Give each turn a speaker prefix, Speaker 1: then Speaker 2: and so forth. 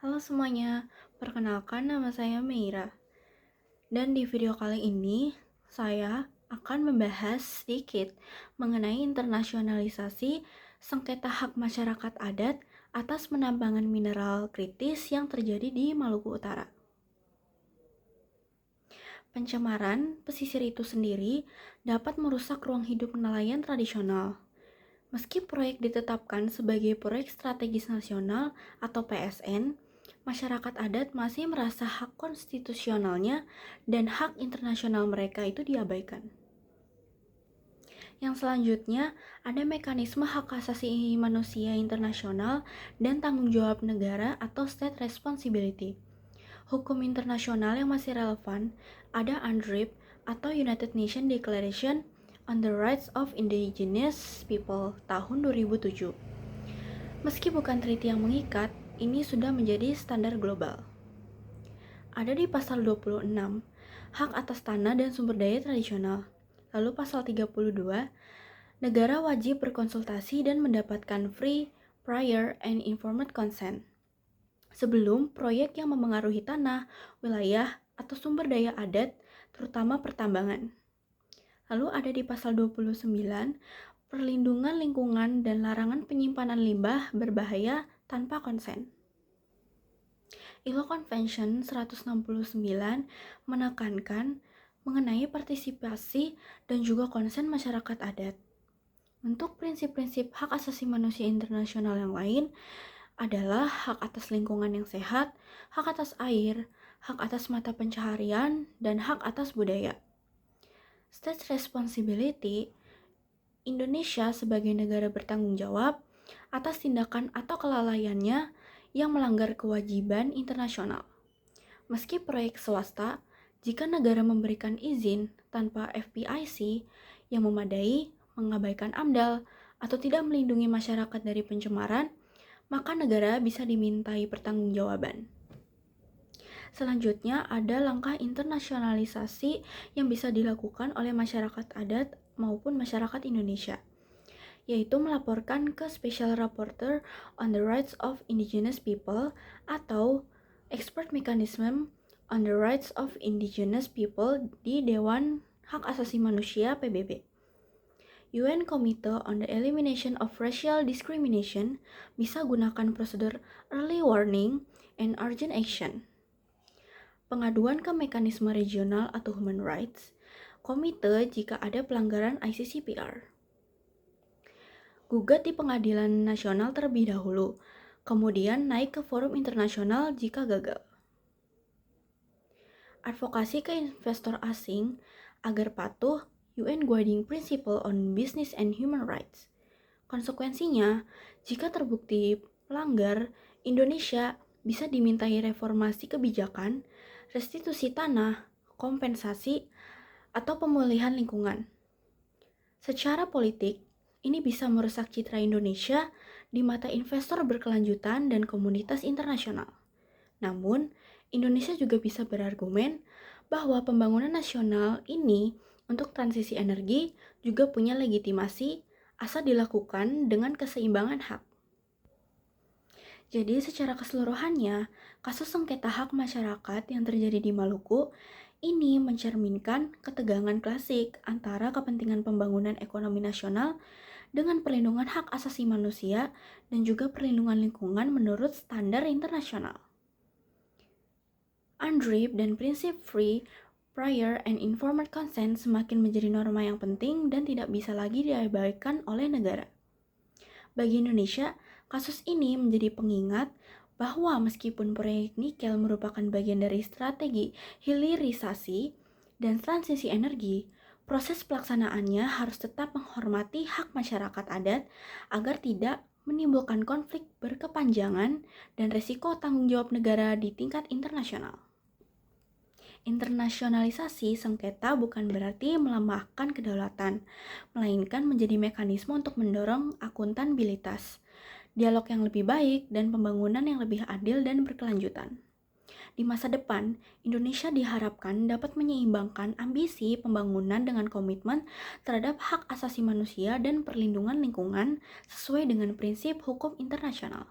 Speaker 1: Halo semuanya, perkenalkan nama saya Meira. Dan di video kali ini, saya akan membahas sedikit mengenai internasionalisasi sengketa hak masyarakat adat atas penambangan mineral kritis yang terjadi di Maluku Utara. Pencemaran pesisir itu sendiri dapat merusak ruang hidup nelayan tradisional. Meski proyek ditetapkan sebagai proyek strategis nasional atau PSN, masyarakat adat masih merasa hak konstitusionalnya dan hak internasional mereka itu diabaikan. Yang selanjutnya, ada mekanisme hak asasi manusia internasional dan tanggung jawab negara atau state responsibility. Hukum internasional yang masih relevan ada UNDRIP atau United Nations Declaration on the Rights of Indigenous People tahun 2007. Meski bukan treaty yang mengikat, ini sudah menjadi standar global. Ada di pasal 26, hak atas tanah dan sumber daya tradisional. Lalu pasal 32, negara wajib berkonsultasi dan mendapatkan free, prior, and informed consent sebelum proyek yang memengaruhi tanah, wilayah, atau sumber daya adat, terutama pertambangan. Lalu ada di pasal 29, perlindungan lingkungan dan larangan penyimpanan limbah berbahaya tanpa konsen. ILO Convention 169 menekankan mengenai partisipasi dan juga konsen masyarakat adat. Untuk prinsip-prinsip hak asasi manusia internasional yang lain adalah hak atas lingkungan yang sehat, hak atas air, hak atas mata pencaharian, dan hak atas budaya. State responsibility, Indonesia sebagai negara bertanggung jawab atas tindakan atau kelalaiannya yang melanggar kewajiban internasional. Meski proyek swasta, jika negara memberikan izin tanpa FPIC yang memadai, mengabaikan AMDAL, atau tidak melindungi masyarakat dari pencemaran, maka negara bisa dimintai pertanggungjawaban. Selanjutnya ada langkah internasionalisasi yang bisa dilakukan oleh masyarakat adat maupun masyarakat Indonesia, yaitu melaporkan ke Special Rapporteur on the Rights of Indigenous People atau Expert Mechanism on the Rights of Indigenous People di Dewan Hak Asasi Manusia PBB. UN Committee on the Elimination of Racial Discrimination bisa gunakan prosedur Early Warning and Urgent Action. Pengaduan ke mekanisme regional atau human rights, komite jika ada pelanggaran ICCPR. Gugat di pengadilan nasional terlebih dahulu, kemudian naik ke forum internasional jika gagal. Advokasi ke investor asing agar patuh UN Guiding Principle on Business and Human Rights. Konsekuensinya, jika terbukti pelanggar, Indonesia bisa dimintai reformasi kebijakan, restitusi tanah, kompensasi, atau pemulihan lingkungan. Secara politik, ini bisa merusak citra Indonesia di mata investor berkelanjutan dan komunitas internasional. Namun, Indonesia juga bisa berargumen bahwa pembangunan nasional ini untuk transisi energi juga punya legitimasi asal dilakukan dengan keseimbangan hak. Jadi secara keseluruhannya, kasus sengketa hak masyarakat yang terjadi di Maluku ini mencerminkan ketegangan klasik antara kepentingan pembangunan ekonomi nasional dengan perlindungan hak asasi manusia dan juga perlindungan lingkungan menurut standar internasional. UNDRIP dan prinsip free, prior, and informed consent semakin menjadi norma yang penting dan tidak bisa lagi diabaikan oleh negara. Bagi Indonesia, kasus ini menjadi pengingat bahwa meskipun proyek nikel merupakan bagian dari strategi hilirisasi dan transisi energi, proses pelaksanaannya harus tetap menghormati hak masyarakat adat agar tidak menimbulkan konflik berkepanjangan dan resiko tanggung jawab negara di tingkat internasional. Internasionalisasi sengketa bukan berarti melemahkan kedaulatan, melainkan menjadi mekanisme untuk mendorong akuntabilitas, dialog yang lebih baik, dan pembangunan yang lebih adil dan berkelanjutan. Di masa depan, Indonesia diharapkan dapat menyeimbangkan ambisi pembangunan dengan komitmen terhadap hak asasi manusia dan perlindungan lingkungan sesuai dengan prinsip hukum internasional.